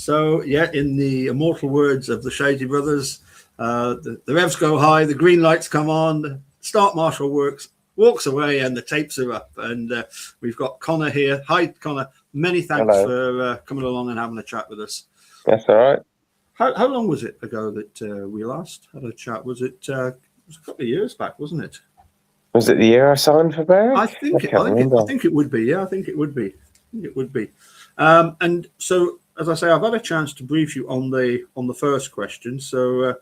So, yeah, in the immortal words of the Shady Brothers, the revs go high, the green lights come on, the start marshal walks away, and the tapes are up. And we've got Connor here. Hi, Connor. Many thanks for coming along and having a chat with us. That's all right. How long was it ago that we last had a chat? Was it a couple of years back, wasn't it? Was it the year I signed for Berwick? I think it would be. Yeah, I think it would be. And so, as I say, I've had a chance to brief you on the first question. So,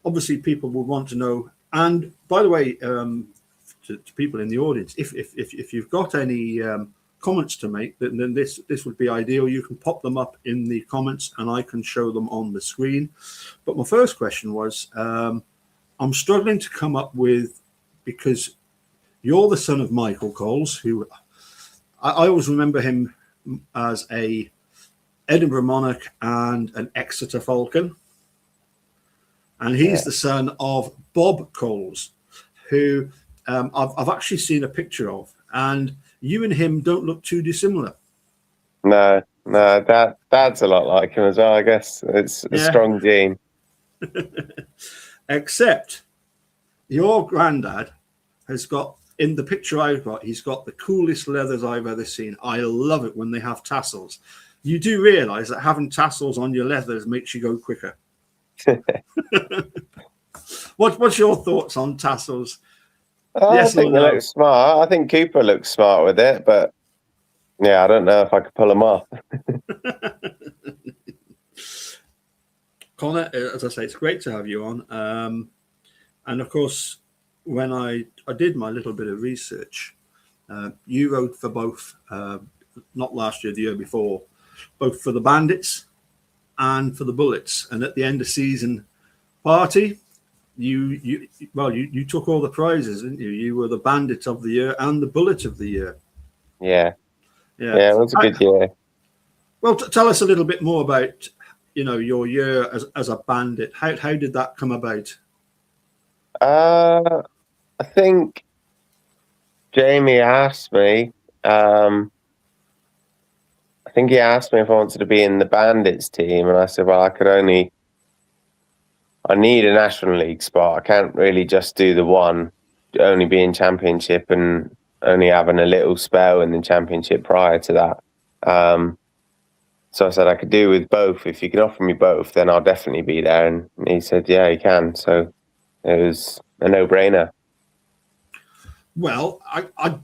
obviously, people will want to know. And by the way, to people in the audience, if you've got any comments to make, then this would be ideal. You can pop them up in the comments, and I can show them on the screen. But my first question was, I'm struggling to come up with, because you're the son of Michael Coles, who I always remember him as a Edinburgh Monarch and an Exeter Falcon. And he's the son of Bob Coles, who I've actually seen a picture of. And you and him don't look too dissimilar. No, Dad's a lot like him as well, I guess. It's a strong gene. Except your granddad has got, in the picture I've got, he's got the coolest leathers I've ever seen. I love it when they have tassels. You do realise that having tassels on your leathers makes you go quicker. What's your thoughts on tassels? I think they look smart. I think Cooper looks smart with it, but yeah, I don't know if I could pull them off. Connor, as I say, it's great to have you on. And of course, when I did my little bit of research, you wrote for both, not last year, the year before, both for the Bandits and for the Bullets. And at the end of season party, you took all the prizes, didn't you? You were the Bandit of the year and the Bullet of the year. Yeah, it was a good year. Well, tell us a little bit more about, your year as a Bandit. How did that come about? I think Jamie asked me. I think he asked me if I wanted to be in the Bandits team, and I said, well, I need a National League spot. I can't really just do the one, only be in Championship and only having a little spell in the Championship prior to that. So I said I could do with both. If you can offer me both, then I'll definitely be there. And he said, yeah, you can. So it was a no-brainer. Well, I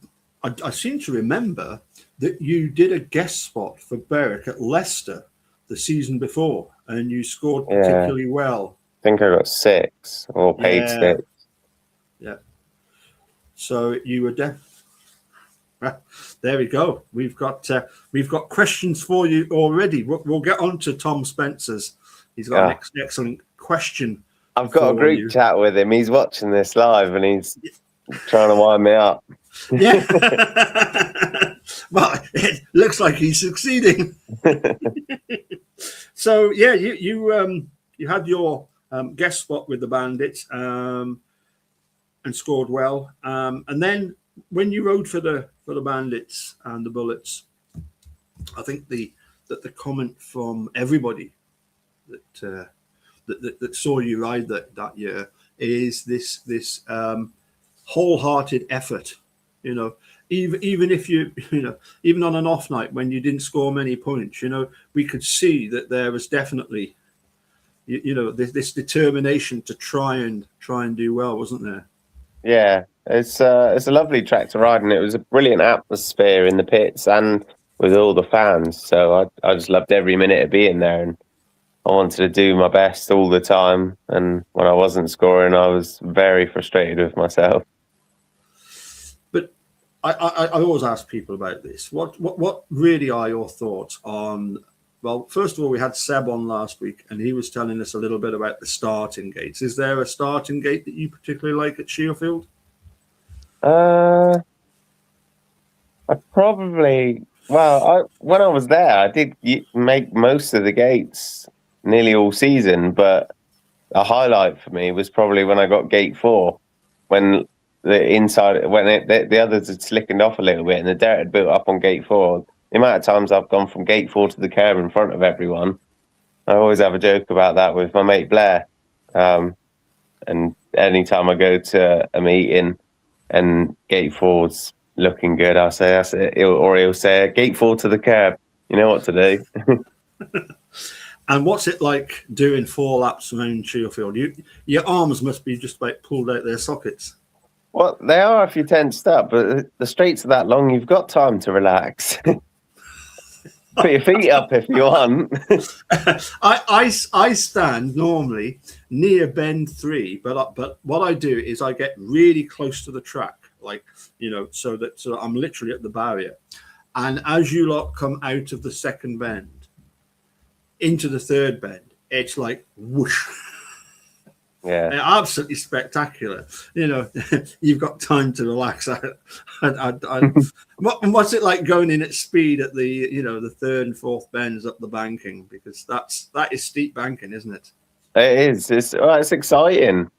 seem to remember that you did a guest spot for Berwick at Leicester the season before, and you scored particularly well. I think I got 6 or paid 6. Yeah. So you were there we go. We've got questions for you already. We'll get on to Tom Spencer's. He's got an excellent question. I've got a group chat with him. He's watching this live and he's trying to wind me up. Yeah. Well, it looks like he's succeeding. So yeah, you had your guest spot with the Bandits and scored well. And then when you rode for the Bandits and the Bullets, I think the comment from everybody that saw you ride that year is this wholehearted effort. Even if even on an off night when you didn't score many points, we could see that there was definitely this determination to try and do well, wasn't there? Yeah, it's a lovely track to ride, and it was a brilliant atmosphere in the pits and with all the fans. So I just loved every minute of being there, and I wanted to do my best all the time. And when I wasn't scoring, I was very frustrated with myself. But I always ask people about this. What really are your thoughts on? Well, first of all, we had Seb on last week, and he was telling us a little bit about the starting gates. Is there a starting gate that you particularly like at Shielfield? When I was there, I did make most of the gates nearly all season, but a highlight for me was probably when I got gate 4, when the inside, the others had slickened off a little bit and the dirt had built up on gate 4. the amount of times I've gone from gate 4 to the curb in front of everyone. I always have a joke about that with my mate Blair. And anytime I go to a meeting and gate 4's looking good, I'll say that's it. He'll say gate 4 to the curb. You know what to do. And what's it like doing 4 laps around Shielfield? Your arms must be just about pulled out their sockets. Well, they are if you're tensed up, but the straights are that long, you've got time to relax. Put your feet up if you want. I stand normally near bend 3, but what I do is I get really close to the track, like, so that I'm literally at the barrier. And as you lot come out of the second bend into the third bend, it's like whoosh. Yeah, absolutely spectacular. You've got time to relax. What's it like going in at speed at the the third and fourth bends up the banking? Because that is steep banking, isn't it? it is. It's exciting.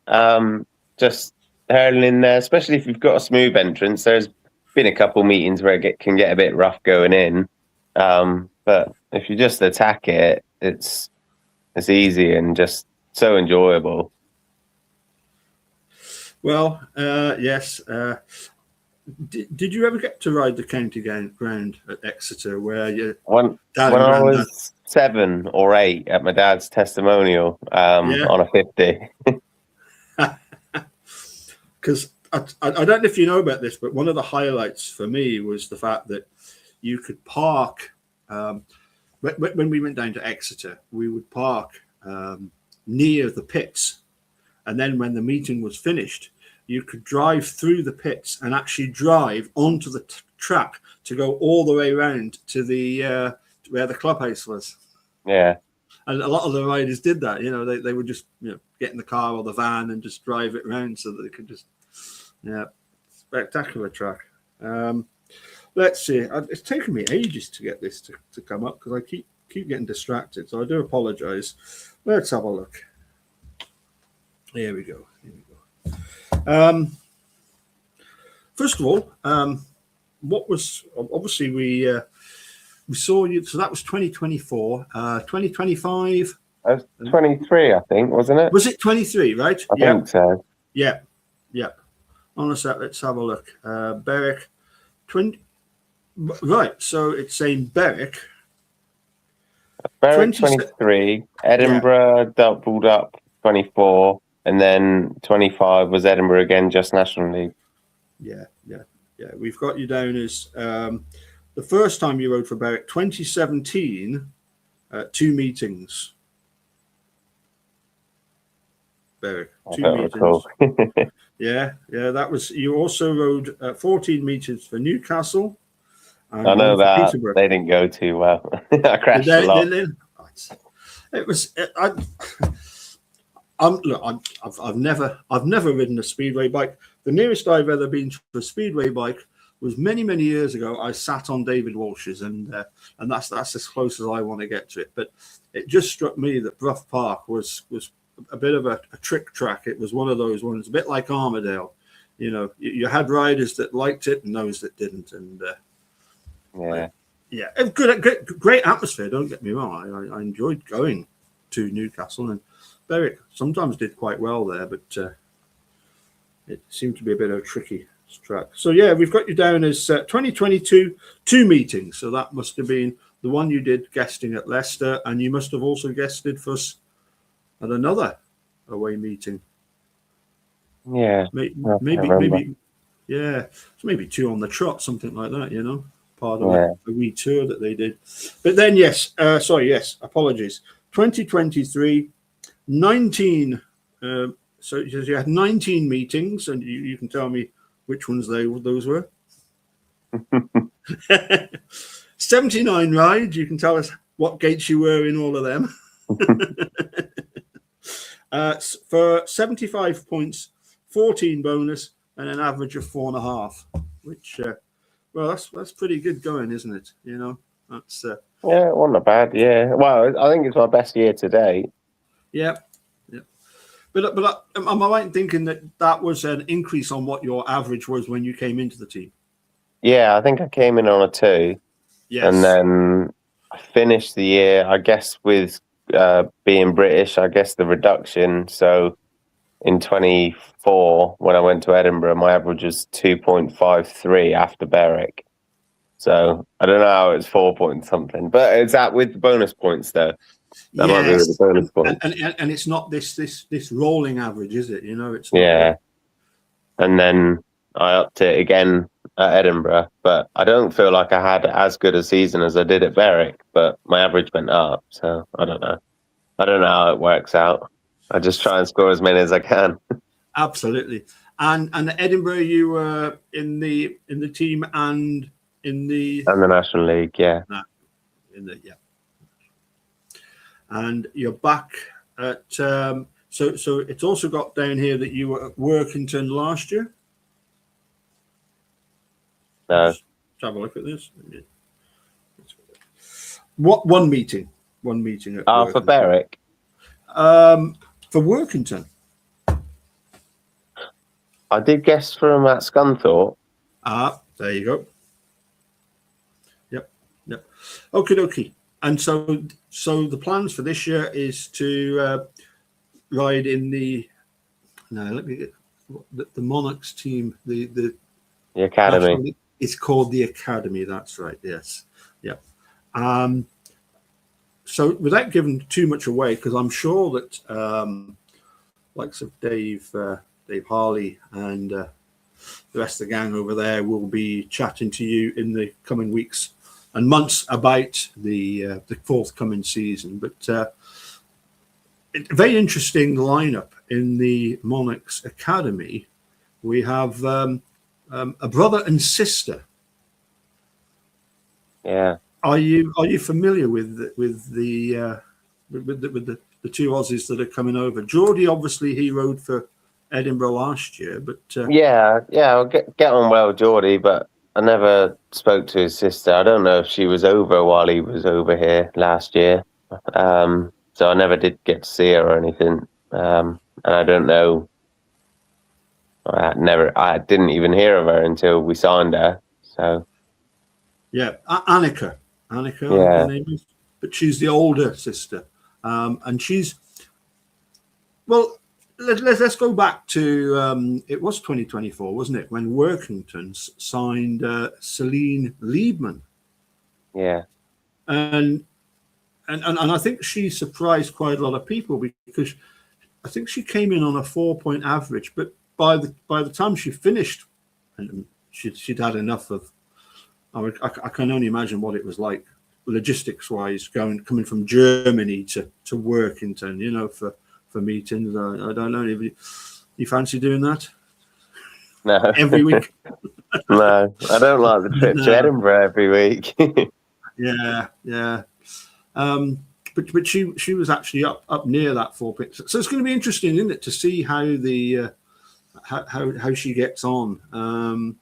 Just hurling in there, especially if you've got a smooth entrance. There's been a couple meetings where it can get a bit rough going in, but if you just attack it, it's easy and just so enjoyable. Well, yes. Did you ever get to ride the county ground at Exeter, where you when I was 7 or 8 at my dad's testimonial on a 50? Because I don't know if you know about this, but one of the highlights for me was the fact that you could park. When we went down to Exeter, we would park near the pits. And then when the meeting was finished, you could drive through the pits and actually drive onto the track to go all the way around to the where the clubhouse was. Yeah. And a lot of the riders did that. They would just get in the car or the van and just drive it around so that they could just, spectacular track. Let's see. It's taken me ages to get this to come up because I keep getting distracted. So I do apologize. Let's have a look. Here we go. First of all, what was obviously we saw you. So that was 2024. 2025. That was 23, I think, wasn't it? Was it 23? Right? I think so. Yeah. On a sec, let's have a look. Berwick, 20. Right. So it's saying Berwick. Berwick 23, Edinburgh doubled up 24. And then 25 was Edinburgh again, just National League. Yeah. We've got you down as the first time you rode for Berwick, 2017, 2 meetings. Berwick, 2 meetings. Cool. yeah, that was. You also rode 14 meeters for Newcastle. I know that they didn't go too well. I crashed a lot. It was. I've never ridden a speedway bike. The nearest I've ever been to a speedway bike was many years ago. I sat on David Walsh's, and that's as close as I want to get to it. But it just struck me that Brough Park was a bit of a trick track. It was one of those ones, a bit like Armadale. You had riders that liked it and those that didn't, and great atmosphere. Don't get me wrong. I enjoyed going to Newcastle, and Berwick sometimes did quite well there, but it seemed to be a bit of a tricky track. So yeah, we've got you down as 2022 2 meetings. So that must have been the one you did guesting at Leicester, and you must have also guested for us at another away meeting. Yeah, maybe yeah, so maybe 2 on the trot, something like that. Part of a wee tour that they did. But then yes, apologies. 2023. 19. So you had 19 meetings, and you can tell me which ones those were. 79 rides. You can tell us what gates you were in all of them. For 75 points, 14 bonus, and an average of 4.5. Which, that's pretty good going, isn't it? That's it wasn't bad. Yeah. Well, I think it's my best year to date. Yeah. But am I right in thinking that was an increase on what your average was when you came into the team? Yeah, I think I came in on a 2. Yes. And then I finished the year, I guess, with being British, I guess the reduction. So in 24, when I went to Edinburgh, my average was 2.53 after Berwick. So I don't know how it's 4 point something, but it's that with the bonus points though. That might be with the bonus points. And it's not this rolling average, is it? You know, it's not. Yeah. And then I upped it again at Edinburgh, but I don't feel like I had as good a season as I did at Berwick, but my average went up. So I don't know. I don't know how it works out. I just try and score as many as I can. Absolutely. And at Edinburgh, you were in the team and in the National League, yeah. And you're back at so it's also got down here that you were at Workington last year. No. Let's have a look at this. What one meeting at for Berwick. For Workington. I did guess for him at Scunthorpe. There you go. Yep. Okie. And so the plans for this year is to ride in the Monarchs team, the Academy. It's called the Academy. That's right. Yes. Yep. So without giving too much away, because I'm sure that likes of Dave Harley and the rest of the gang over there will be chatting to you in the coming weeks and months about the forthcoming season. But very interesting lineup in the Monarchs Academy. We have a brother and sister. Yeah. Are you familiar with the two Aussies that are coming over? Geordie, obviously, he rode for Edinburgh last year, but yeah, I'll get on well with Geordie, but I never spoke to his sister. I don't know if she was over while he was over here last year, so I never did get to see her or anything. And I don't know. I didn't even hear of her until we signed her. So yeah, Annika, yeah. her name is, but she's the older sister, and she's well. Let's go back to it was 2024, wasn't it, when Workington signed Celine Liebman? Yeah, and I think she surprised quite a lot of people because I think she came in on a 4-point average, but by the time she finished, and she'd had enough of. I can only imagine what it was like logistics wise, coming from Germany to Workington, you know, for meetings. I don't know. You fancy doing that? No. Every week? No, I don't like the trip to Edinburgh every week. Yeah. But she was actually up near that 4 point. So it's going to be interesting, isn't it, to see how the how she gets on.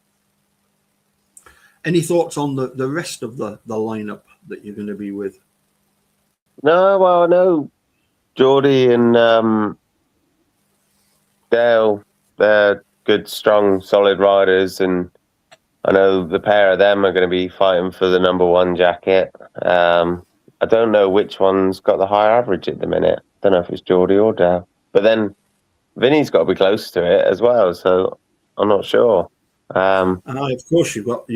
Any thoughts on the rest of the lineup that you're going to be with? No, well, I know Geordie and Dale, they're good, strong, solid riders, and I know the pair of them are going to be fighting for the number one jacket. I don't know which one's got the higher average at the minute. Don't know if it's Geordie or Dale. But then Vinny's got to be close to it as well, so I'm not sure. Of course, you've got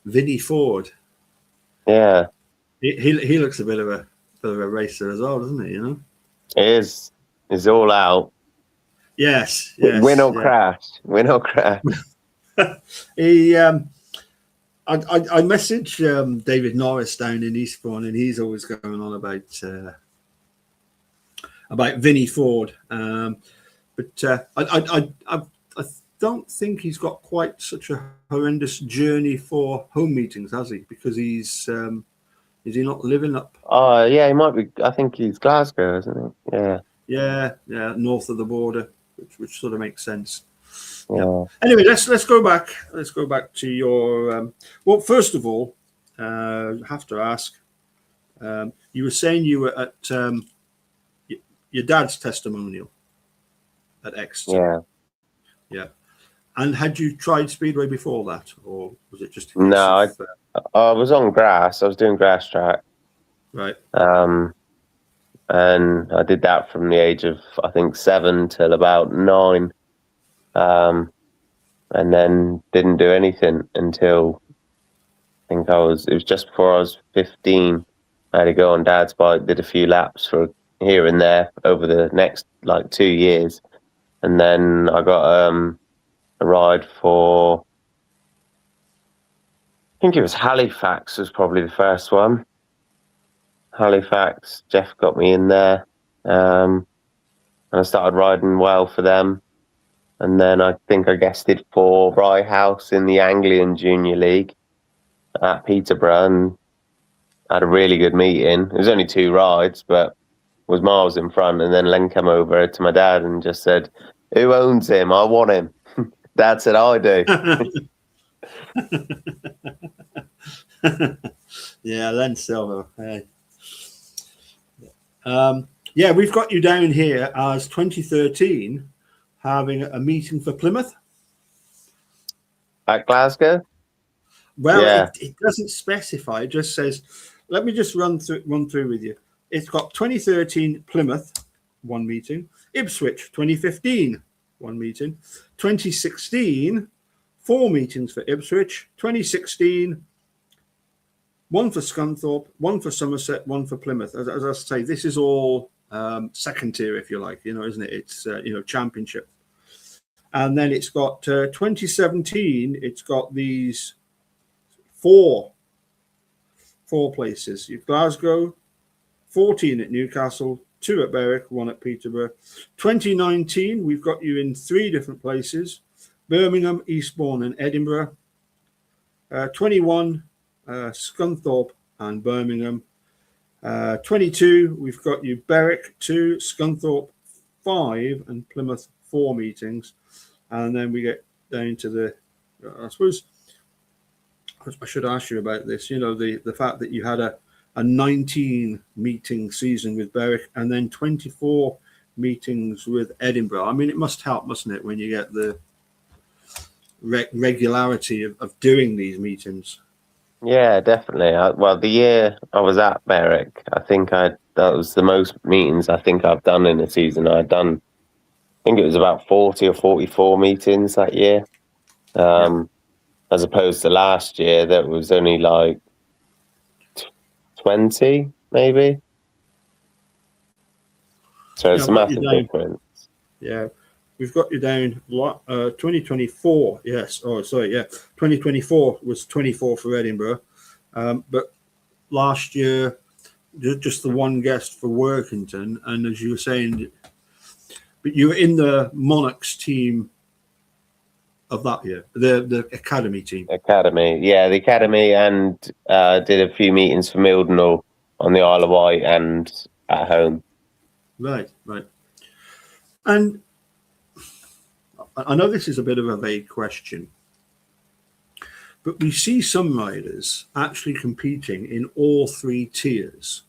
Vinny Ford. Yeah, he looks a bit of a racer as well, doesn't he? You know, he is. He's all out. Yes. Win or crash. He, I message David Norris down in Eastbourne, and he's always going on about Vinny Ford. But I don't think he's got quite such a horrendous journey for home meetings, has he? Because is he not living up? Oh, yeah, he might be. I think he's Glasgow, isn't he? Yeah, north of the border, which sort of makes sense. Yeah. Anyway, let's go back. Let's go back to your. Well, first of all, I have to ask. You were saying you were at your dad's testimonial at Exeter. Yeah. Yeah. And had you tried Speedway before that, or was it just a case No, of, I was on grass. I was doing grass track. right? And I did that from the age of, I think, 7 till about 9. And then didn't do anything until I think it was just before I was 15. I had to go on Dad's bike, did a few laps for here and there over the next like 2 years. And then I got a ride for, I think it was Halifax was probably the first one. Halifax, Jeff got me in there. And I started riding well for them. And then I think I guested for Rye House in the Anglian Junior League at Peterborough and had a really good meeting. It was only 2 rides, but was miles in front. And then Len came over to my dad and just said, "Who owns him? I want him." Dad said, "I do." Yeah, Len Silver. Hey. Yeah, we've got you down here as 2013 having a meeting for Plymouth. At Glasgow? Well, Yeah. it doesn't specify. It just says, let me just run through with you. It's got 2013 Plymouth, 1 meeting. Ipswich, 2015, 1 meeting. 2016, 4 meetings for Ipswich. 2016, 1 for Scunthorpe, 1 for Somerset, 1 for Plymouth. As I say, this is all second tier, if you like, isn't it? It's, championship. And then it's got 2017, it's got these 4 places. You've Glasgow, 14 at Newcastle, 2 at Berwick, 1 at Peterborough. 2019, we've got you in 3 different places: Birmingham, Eastbourne, and Edinburgh. 21, Scunthorpe and Birmingham. 22, we've got you Berwick 2, Scunthorpe 5, and Plymouth 4 meetings. And then we get down to the, I suppose, I should ask you about this, the fact that you had a 19 meeting season with Berwick and then 24 meetings with Edinburgh. I mean, it must help, mustn't it, when you get the regularity of doing these meetings? Yeah, definitely. Well, the year I was at Berwick, I think that was the most meetings I think I've done in a season. I think it was about 40 or 44 meetings that year. As opposed to last year, that was only like 20, maybe. So it's a massive difference. Yeah, we've got you down 2024. Yes. Oh, sorry. Yeah. 2024 was 24 for Edinburgh. But last year, just the 1 guest for Workington. And as you were saying, but you were in the Monarchs team of that year, the academy team. Academy. Yeah, the academy, and did a few meetings for Mildenhall on the Isle of Wight and at home. Right. And I know this is a bit of a vague question, but we see some riders actually competing in all 3 tiers.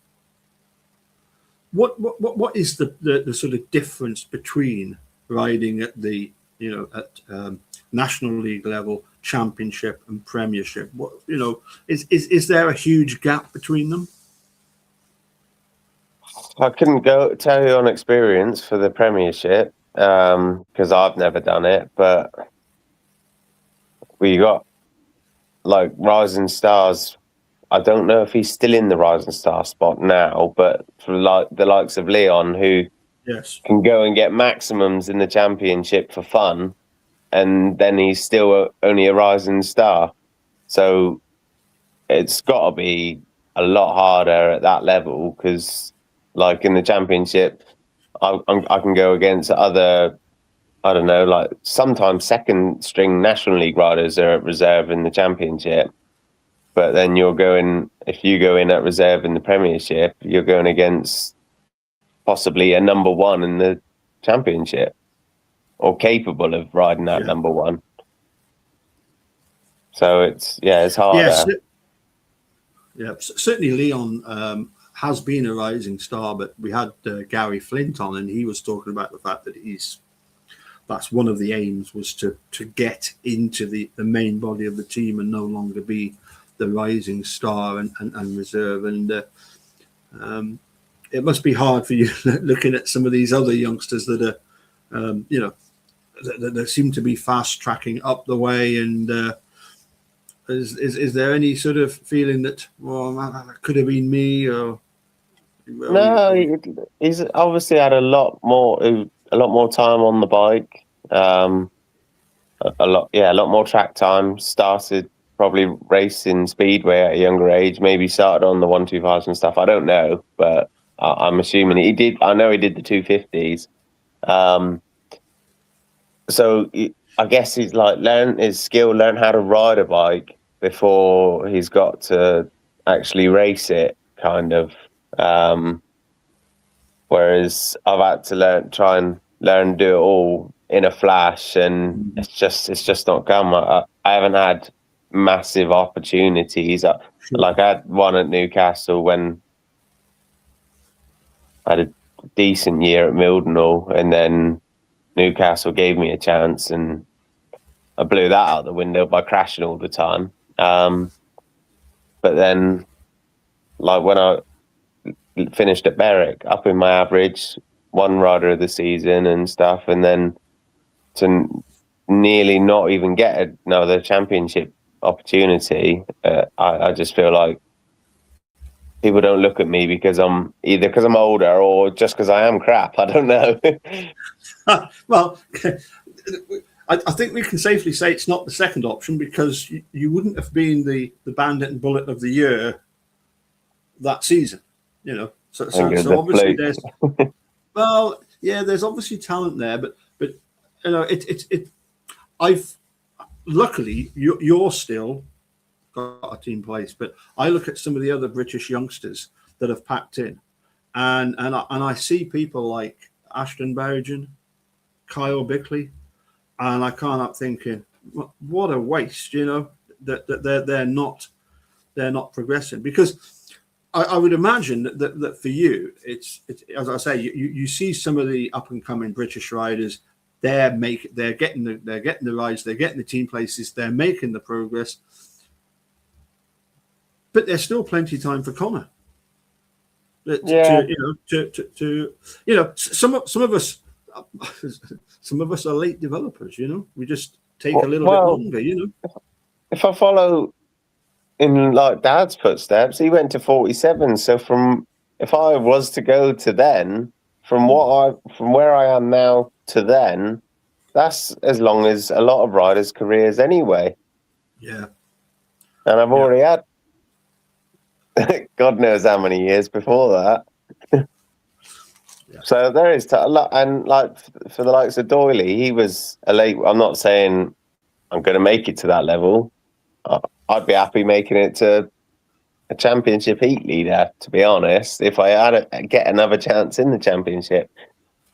What is the sort of difference between riding at the National League level, Championship, and Premiership? What is there a huge gap between them? I couldn't tell you on experience for the Premiership because I've never done it, but we got like Rising Stars. I don't know if he's still in the Rising Star spot now, but for like the likes of Leon, who can go and get maximums in the Championship for fun, and then he's still only a Rising Star. So it's got to be a lot harder at that level because, like in the Championship, I can go against other, I don't know, like sometimes 2nd string National League riders are at reserve in the Championship. But then if you go in at reserve in the Premiership, you're going against possibly a number 1 in the Championship or capable of riding that number 1. So it's harder. Certainly Leon has been a rising star, but we had Gary Flint on and he was talking about the fact that he's that's one of the aims, was to get into the main body of the team and no longer be the rising star and reserve. And it must be hard for you looking at some of these other youngsters that are, that seem to be fast tracking up the way. And is there any sort of feeling that, well, that could have been me? Or No, he's obviously had a lot more time on the bike. A lot more track time. Started probably racing speedway at a younger age. Maybe started on the 125s and stuff. I don't know, but I'm assuming he did. I know he did the 250s. So I guess he's like learned his skill, learned how to ride a bike before he's got to actually race it, kind of. Whereas I've had to try and learn to do it all in a flash, and it's just not come. I haven't had massive opportunities. Like I had one at Newcastle when I had a decent year at Mildenhall, and then Newcastle gave me a chance, and I blew that out the window by crashing all the time. But then, like when I finished at Berwick, up in my average, one rider of the season and stuff, and then to nearly not even get another championship opportunity, I just feel like people don't look at me because I'm older or just because I am crap. I don't know. Well, I think we can safely say it's not the second option, because you wouldn't have been the Bandit and Bullet of the year that season. So obviously there's there's obviously talent there, but I've luckily you're still got a team place, but I look at some of the other British youngsters that have packed in, and I see people like Ashton Bowden, Kyle Bickley, and I can't help thinking, what a waste, that they're not progressing. Because I would imagine that for you, it's as I say, you see some of the up and coming British riders. They're getting the rides, they're getting the team places, they're making the progress, but there's still plenty of time for Connor. Some of us are late developers. We just take a little bit longer. If I follow in like Dad's footsteps, he went to 47. So if I was to go to then, from where I am now to then, that's as long as a lot of riders' careers anyway. Yeah. And I've already had God knows how many years before that. So there is a lot, and like for the likes of Doyley, he was a late. I'm not saying I'm going to make it to that level. I'd be happy making it to a championship heat leader, to be honest. If I had get another chance in the championship,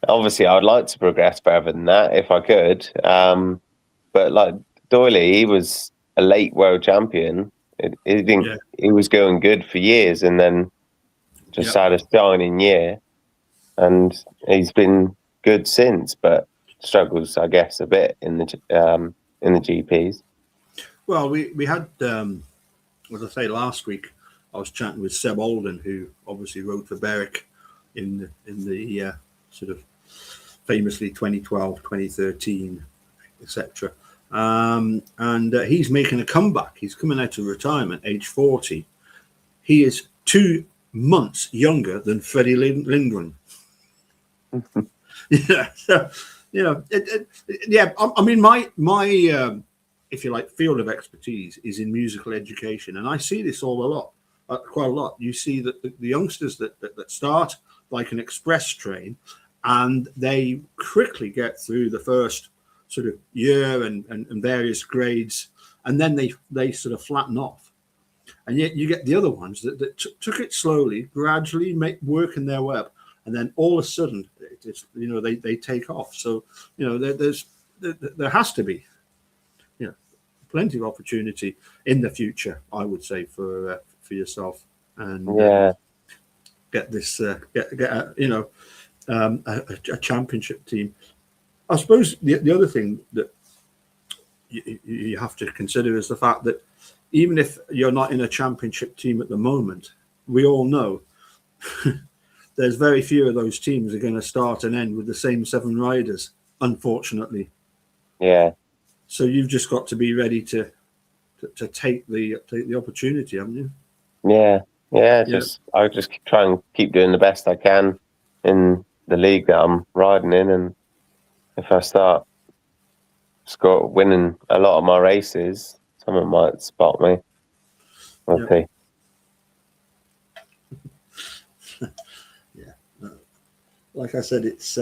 obviously I would like to progress further than that if I could. But like Doyley, he was a late world champion. He was going good for years, and then just had a shining year, and he's been good since, but struggles, I guess, a bit in the GPs. Well, we had, as I say, last week, I was chatting with Seb Alden, who obviously rode for Berwick in the sort of famously 2012, 2013, etc. And he's making a comeback. He's coming out of retirement, age 40. He is 2 months younger than Freddie Lindgren. So, I mean, my if you like, field of expertise is in musical education, and I see this quite a lot. You see that the youngsters that start like an express train, and they quickly get through the first sort of year and various grades, and then they sort of flatten off. And yet you get the other ones that took it slowly, gradually working their way up, and then all of a sudden, they take off. So there has to be plenty of opportunity in the future, I would say, for yourself, and get this a championship team. I suppose the other thing that you have to consider is the fact that even if you're not in a championship team at the moment, we all know there's very few of those teams are going to start and end with the same 7 riders, unfortunately. Yeah. So you've just got to be ready to take the opportunity, haven't you? Yeah. I just try and keep doing the best I can in the league that I'm riding in, and if I start winning a lot of my races, someone might spot me. We'll see. Yeah, like I said, it's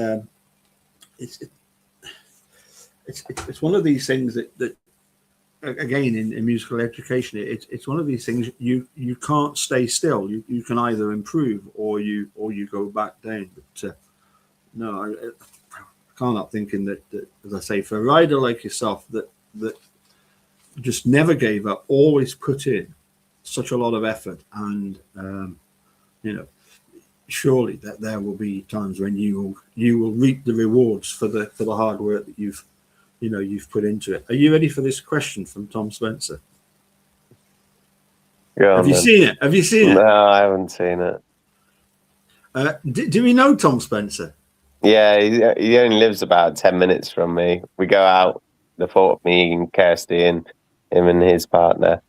one of these things that again in musical education, it's one of these things you can't stay still. You can either improve or you go back down. But no, I can't help thinking that, as I say, for a rider like yourself that just never gave up, always put in such a lot of effort, and surely that there will be times when you will reap the rewards for the hard work that you've put into it. Are you ready for this question from Tom Spencer? Have you seen it? Have you seen it? No, I haven't seen it. Do we know Tom Spencer? Yeah, he only lives about 10 minutes from me. We go out, the thought of me and Kirsty and him and his partner.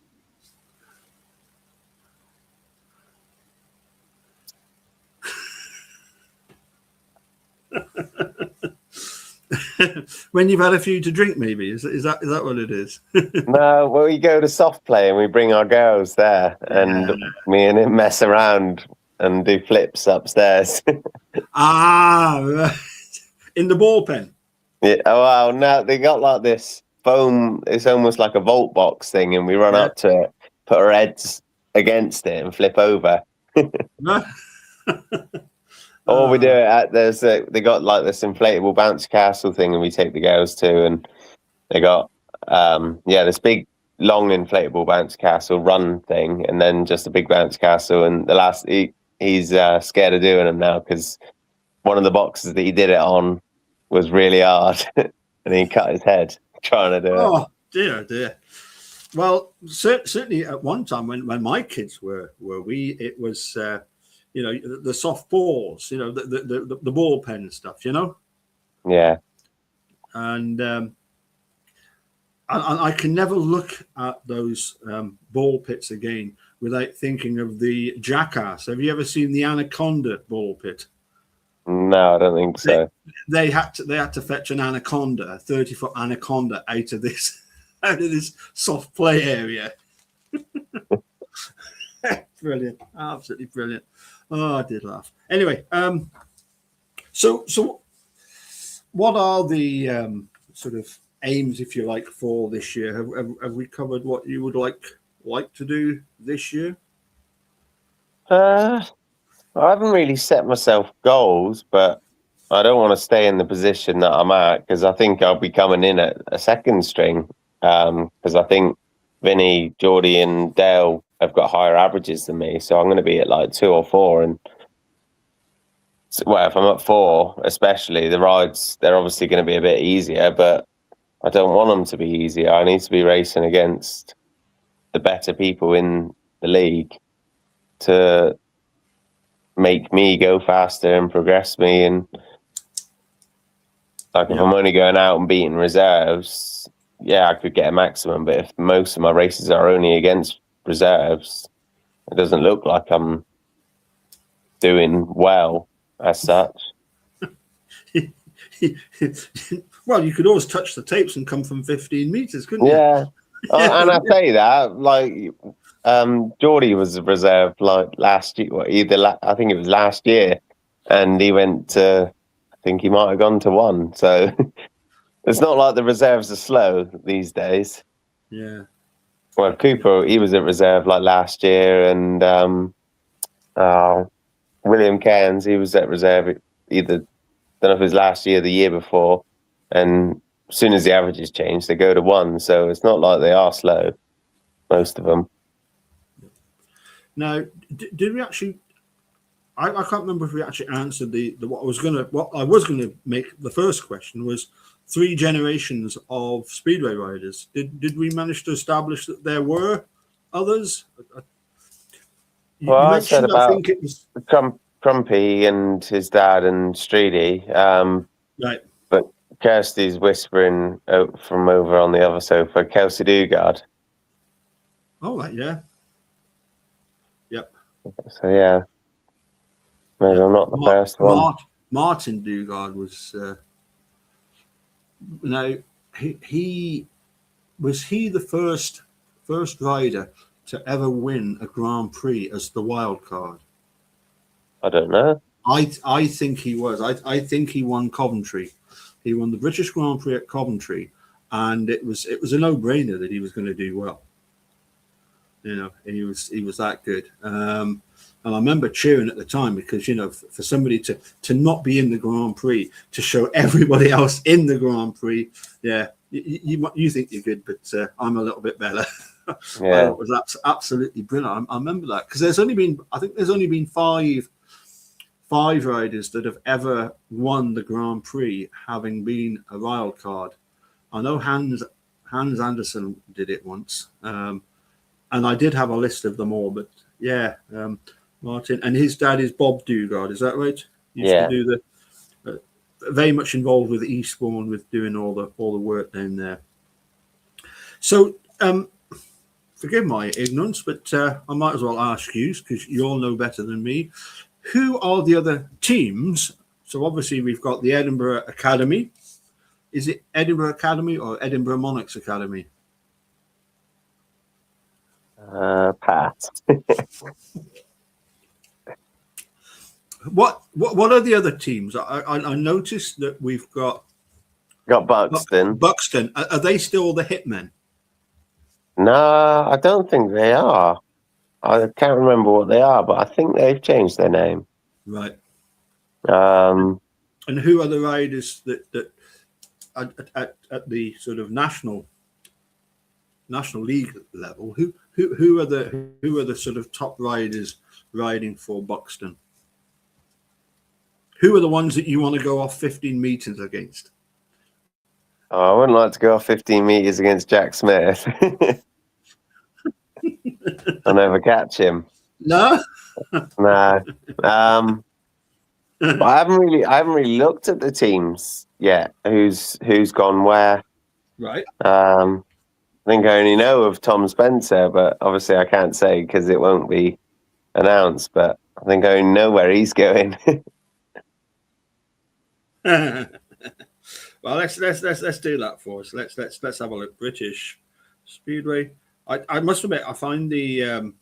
When you've had a few to drink, maybe is that what it is? No, well, we go to soft play and we bring our girls there, and me and him mess around and do flips upstairs. Right. In the ball pen. Yeah. Oh wow! No, they got like this foam. It's almost like a vault box thing, and we run up to it, put our heads against it, and flip over. Or we do it at they got like this inflatable bounce castle thing, and we take the girls to, and they got this big long inflatable bounce castle run thing, and then just a big bounce castle. And the last he's scared of doing them now because one of the boxes that he did it on was really hard, and he cut his head trying to do it. Oh dear. Well, certainly at one time when my kids were wee, it was the soft balls, the ball pen stuff, Yeah. And I can never look at those ball pits again without thinking of the Jackass. Have you ever seen the Anaconda ball pit? No, I don't think so. They had to fetch an anaconda, a 30-foot anaconda, out of this soft play area. Brilliant, absolutely brilliant. Oh, I did laugh. Anyway, so what are the sort of aims, if you like, for this year? Have we covered what you would like to do this year? I haven't really set myself goals, but I don't want to stay in the position that I'm at because I think I'll be coming in at a second string. Because I think Vinny, Geordie, and Dale have got higher averages than me, so I'm going to be at like 2 or 4. And well, if I'm at 4, especially the rides, they're obviously going to be a bit easier, but I don't want them to be easier. I need to be racing against the better people in the league to make me go faster and progress me. And if I'm only going out and beating reserves, I could get a maximum, but if most of my races are only against reserves, it doesn't look like I'm doing well as such. Well, you could always touch the tapes and come from 15 meters, couldn't you? Yeah. And I say that, like, Geordie was a reserve like last year, I think it was last year, and he went to, I think he might have gone to 1. So it's not like the reserves are slow these days. Yeah. Well, Cooper, he was at reserve like last year, and William Cairns, he was at reserve either, don't know if it was last year or the year before, and as soon as the averages change, they go to 1. So it's not like they are slow, most of them. Now, did we actually I can't remember if we actually answered the what I was gonna make the first question was 3 generations of speedway riders. Did we manage to establish that there were others? Well, You I said mentioned, I about think it was Crumpy and his dad and Streety, right. but Kirsty's whispering from over on the other sofa, Kelsey Dugard. Oh, right, yeah, yep. So yeah, maybe I'm not the first one. Martin Dugard was now he was he the first rider to ever win a Grand Prix as the wild card. I don't know. I think he was. I think he won Coventry. He won the British Grand Prix at Coventry, and it was a no-brainer that he was going to do well. You know, he was that good. And I remember cheering at the time because, you know, for somebody to not be in the Grand Prix, to show everybody else in the Grand Prix, yeah, you think you're good, but I'm a little bit better. Yeah, It was absolutely brilliant. I remember that because there's only been five riders that have ever won the Grand Prix having been a wild card. I know Hans Anderson did it once, and I did have a list of them all. But yeah, Martin and his dad is Bob Dugard. Is that right? Used yeah. to do the very much involved with Eastbourne with doing all the work down there. So forgive my ignorance, but I might as well ask you because you all know better than me. Who are the other teams? So obviously we've got the Edinburgh Academy. Is it Edinburgh Academy or Edinburgh Monarchs Academy? Pass. What are the other teams? I noticed that we've got Buxton. Buxton. Are they still the Hitmen? No, I don't think they are. I can't remember what they are, but I think they've changed their name. Right. Um, And who are the riders that at the sort of national league level? Who are the sort of top riders riding for Buxton? Who are the ones that you want to go off 15 meters against? I wouldn't like to go off 15 meters against Jack Smith. I'll never catch him. No. No. But I haven't really looked at the teams yet. Who's gone where? Right. I think I only know of Tom Spencer, but obviously I can't say because it won't be announced. But I think I only know where he's going. Well, let's do that for us. Let's have a look. British Speedway. I must admit, I find the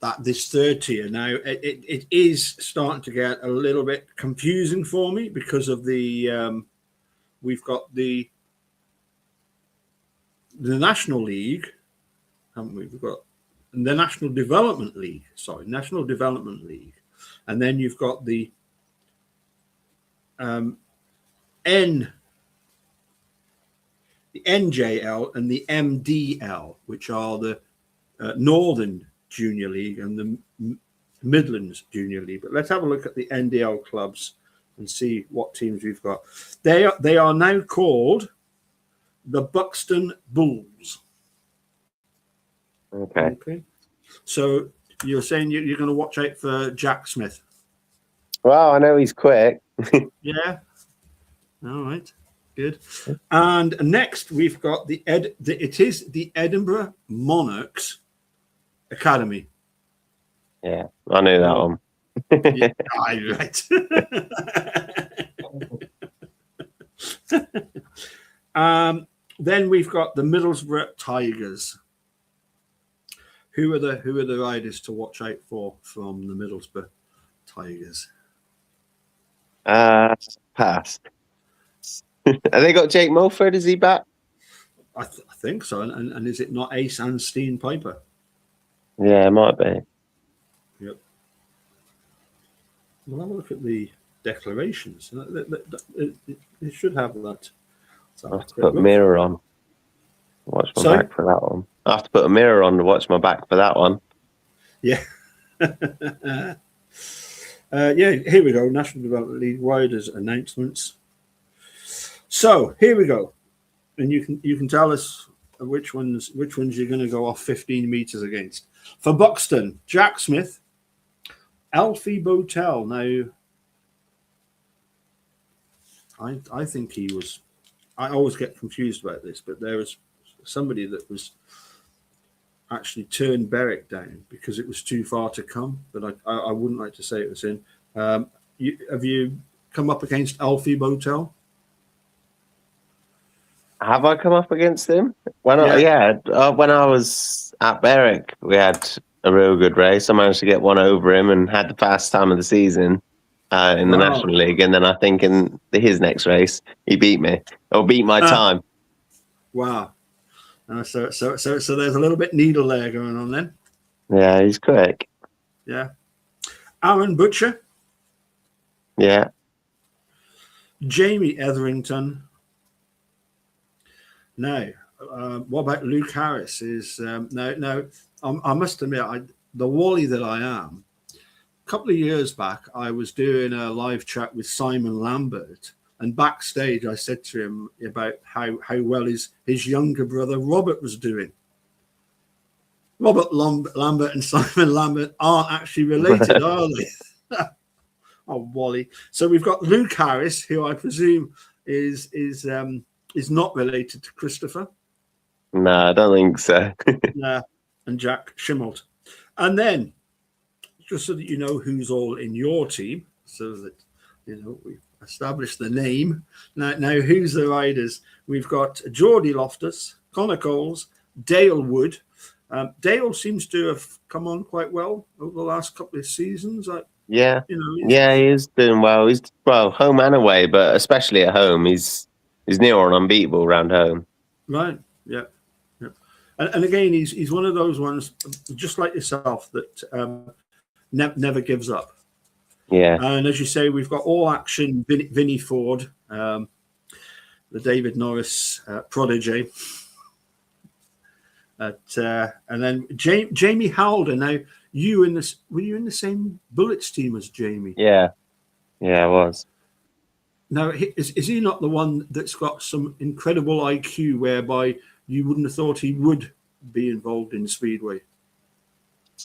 that this third tier now it is starting to get a little bit confusing for me because of the we've got the National League, haven't we? We've got the National Development League. Sorry, National Development League, and then you've got the NJL and the MDL, which are the Northern Junior League and the Midlands Junior League. But let's have a look at the NDL clubs and see what teams we've got. They are now called the Buxton Bulls. Okay. So you're saying you're going to watch out for Jack Smith? Well, I know he's quick. Yeah. All right. Good. And next we've got it is the Edinburgh Monarchs Academy. Yeah, I knew that one. Yeah, right. Then we've got the Middlesbrough Tigers. Who are the riders to watch out for from the Middlesbrough Tigers? Pass. Have they got Jake Mulford? Is he back? I think so. And is it not Ace and Steen Piper? Yeah, it might be. Yep. We'll have a look at the declarations. It should have that. I have to put a mirror on. Watch my back for that one. I have to put a mirror on to watch my back for that one. Yeah. Yeah, here we go. National Development League riders announcements. So here we go, and you can tell us which ones you're going to go off 15 meters against. For Buxton, Jack Smith, Alfie Botel. Now, I think he was. I always get confused about this, but there was somebody that was actually turned Berwick down because it was too far to come. But I wouldn't like to say it was in. Have you come up against Alfie Botel? Have I come up against him? When I was at Berwick, we had a real good race. I managed to get one over him and had the fast time of the season in the National League. And then I think in his next race, he beat me or beat my time. Wow. So there's a little bit needle there going on then. Yeah, he's quick. Yeah. Aaron Butcher. Yeah. Jamie Etherington. Now, what about Luke Harris? I must admit, the Wally that I am, a couple of years back, I was doing a live chat with Simon Lambert, and backstage I said to him about how well his younger brother Robert was doing. Robert Lambert and Simon Lambert aren't actually related, are they? Oh, Wally. So we've got Luke Harris, who I presume is not related to Christopher. No, I don't think so. And Jack Schimmelt. And then, just so that you know who's all in your team, so that we've established the name. Now who's the riders? We've got Geordie Loftus, Connor Coles, Dale Wood. Dale seems to have come on quite well over the last couple of seasons. He is doing well. He's home and away, but especially at home, he's near on unbeatable around home. Right. Yeah. And again, he's one of those ones, just like yourself, that never gives up. Yeah. And as you say, we've got all action Vinnie Ford, the David Norris prodigy. And then Jamie Halder. Now, were you in the same Bullets team as Jamie? Yeah, I was. Now, is he not the one that's got some incredible IQ whereby you wouldn't have thought he would be involved in Speedway?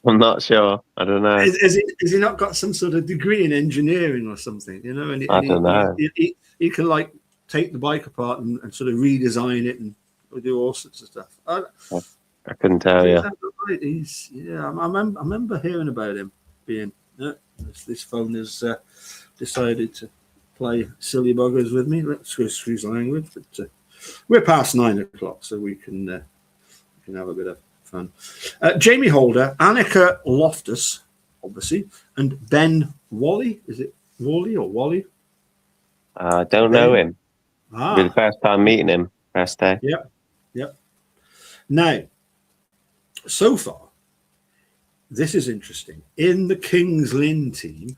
I'm not sure. I don't know. Has he not got some sort of degree in engineering or something? I don't know. He can like take the bike apart and sort of redesign it and do all sorts of stuff. I couldn't tell you. Right? I remember hearing about him being. This phone has decided to play silly buggers with me. Let's go excuse the language, but we're past 9 o'clock, so we can have a bit of fun. Jamie Holder, Annika Loftus, obviously, and Ben Wally. Is it Wally or Wally? I don't know him. It'll be the first time meeting him. First day. Yep. Now, so far, this is interesting. In the Kings Lynn team,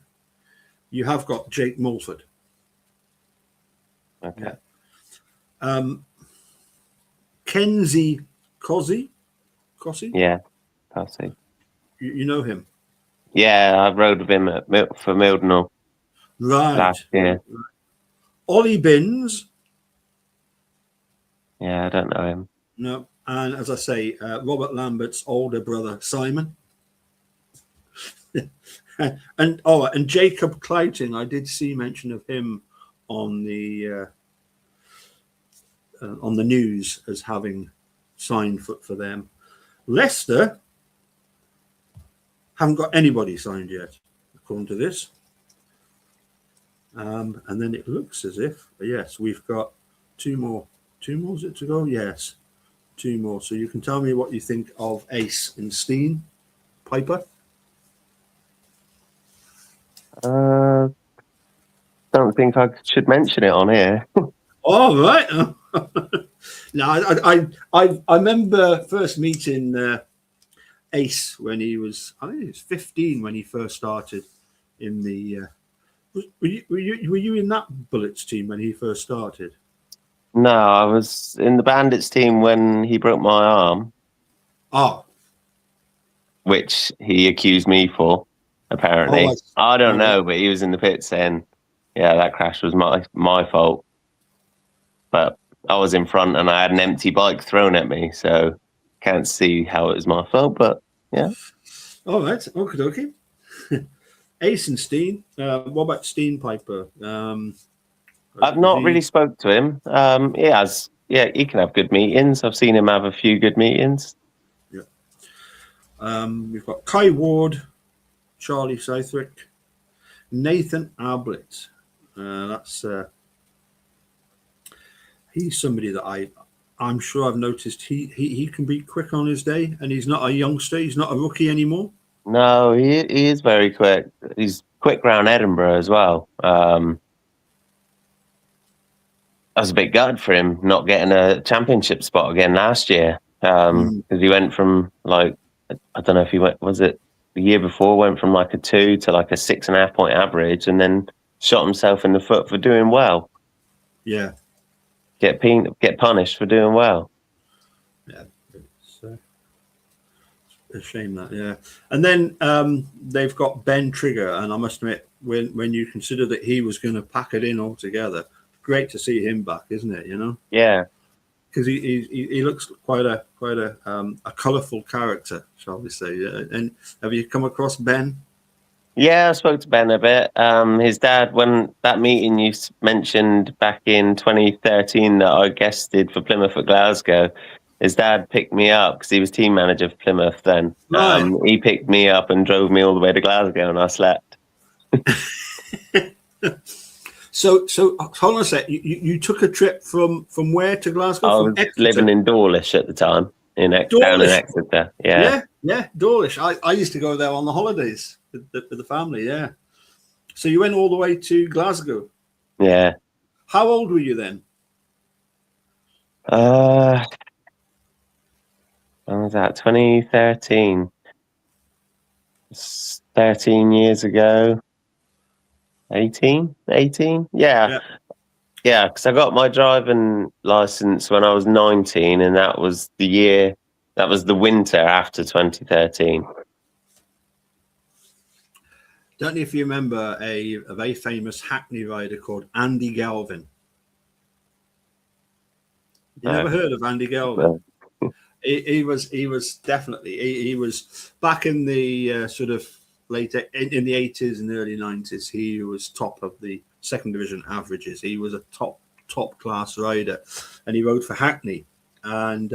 you have got Jake Mulford. Okay. Kenzie Cossie? Yeah, Cossie. You know him? Yeah, I rode with him for Mildenhall. Right. Last year. Ollie Binns. Yeah, I don't know him. No. And as I say, Robert Lambert's older brother, Simon. and Jacob Clouting, I did see mention of him on the news as having signed for them. Leicester haven't got anybody signed yet, according to this. And then it looks as if, yes, we've got two more. Two more is it to go? Yes, two more. So you can tell me what you think of Ace and Steen, Piper. Don't think I should mention it on here. All right. No, I remember first meeting Ace when he was, I think he was 15 when he first started in the. Were you in that Bullets team when he first started? No, I was in the Bandits team when he broke my arm. Oh. Which he accused me for. apparently. Oh, I don't know, but he was in the pit saying, yeah, that crash was my fault. But I was in front and I had an empty bike thrown at me, so can't see how it was my fault, but yeah. All right, okie dokie. Eisenstein, what about Steenpiper? I've not really spoke to him. He can have good meetings. I've seen him have a few good meetings. Yeah. We've got Kai Ward, Charlie Southwick, Nathan Ablett. He's somebody that I'm sure I've noticed he can be quick on his day, and he's not a youngster. He's not a rookie anymore. No, he is very quick. He's quick round Edinburgh as well. I was a bit gutted for him not getting a championship spot again last year, because he went from I don't know if he was it the year before, went from like a 2 to like a 6.5 point average, and then shot himself in the foot for doing well. Yeah. Get punished for doing well. Yeah, it's a shame that. Yeah, and then they've got Ben Trigger, and I must admit, when you consider that he was going to pack it in altogether, great to see him back, isn't it? You know. Yeah. Because he looks quite a colourful character, shall we say? And have you come across Ben? Yeah, I spoke to Ben a bit. His dad, when that meeting you mentioned back in 2013 that I guested for Plymouth at Glasgow, his dad picked me up because he was team manager for Plymouth then. Right. He picked me up and drove me all the way to Glasgow, and I slept. So hold on a sec. You took a trip from where to Glasgow? I was living in Dawlish at the time, down in Exeter. Yeah, Dawlish. I used to go there on the holidays with the family. Yeah. So you went all the way to Glasgow. Yeah. How old were you then? When was that? 2013. 13 years ago. 18? Yeah, because I got my driving license when I was 19, and that was the winter after 2013. Don't know if you remember a very famous Hackney rider called Andy Galvin. You never heard of Andy Galvin? No. He was definitely he was back in the sort of late in the 80s and early 90s. He was top of the second division averages. He was a top class rider, and he rode for Hackney. And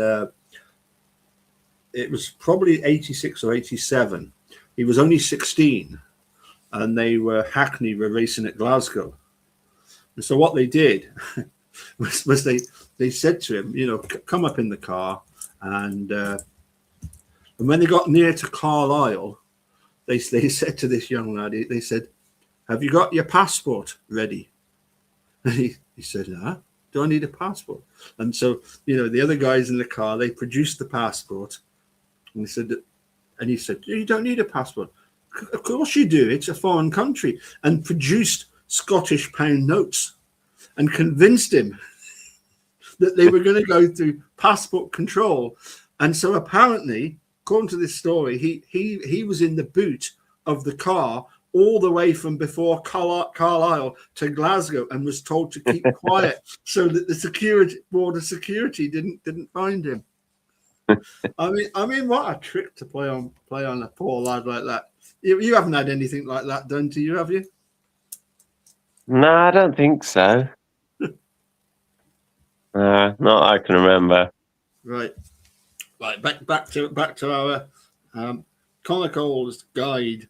it was probably 86 or 87. He was only 16, and Hackney were racing at Glasgow. And so what they did was they said to him, you know, come up in the car, and when they got near to Carlisle, they said to this young lad, they said, "Have you got your passport ready?" And he said, "No, do I need a passport?" And so, you know, the other guys in the car, they produced the passport, and he said, "You don't need a passport." "Of course you do. It's a foreign country." And produced Scottish pound notes and convinced him that they were going to go through passport control. And so apparently, according to this story, he was in the boot of the car all the way from before Carlisle to Glasgow, and was told to keep quiet so that the border security didn't find him. I mean, what a trick to play on a poor lad like that. You haven't had anything like that done to you, have you? No, I don't think so. Not I can remember. Right. Back to our Connor Cole's guide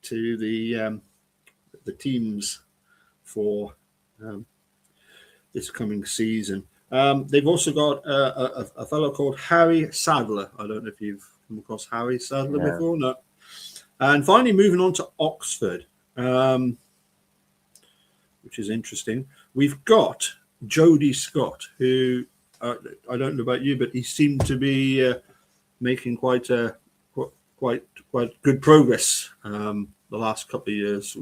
to the teams for this coming season. They've also got a fellow called Harry Sadler. I don't know if you've come across Harry Sadler before. No. And finally, moving on to Oxford, which is interesting. We've got Jody Scott, who I don't know about you, but he seemed to be making quite good progress the last couple of years.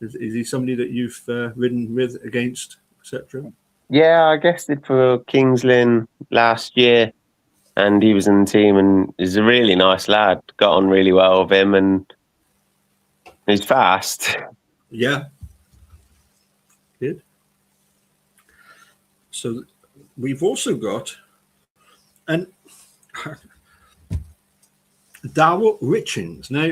Is he somebody that you've ridden with, against, etc.? Yeah, I guessed it for Kings Lynn last year, and he was in the team, and he's a really nice lad. Got on really well with him, and He's fast. Yeah. Good. So we've also got an Darrell Richings. Now,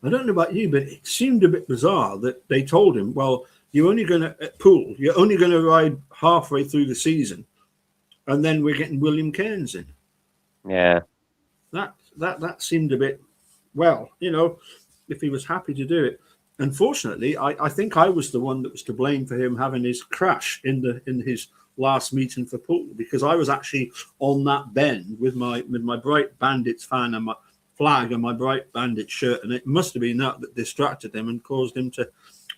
I don't know about you, but it seemed a bit bizarre that they told him, well, you're only going to, at Poole, you're only going to ride halfway through the season, and then we're getting William Cairns in. Yeah. That seemed a bit, well, if he was happy to do it. Unfortunately, I think I was the one that was to blame for him having his crash in his last meeting for Poole, because I was actually on that bend with my Bright Bandits fan and my flag and my Bright Bandit shirt, and it must have been that distracted him and caused him to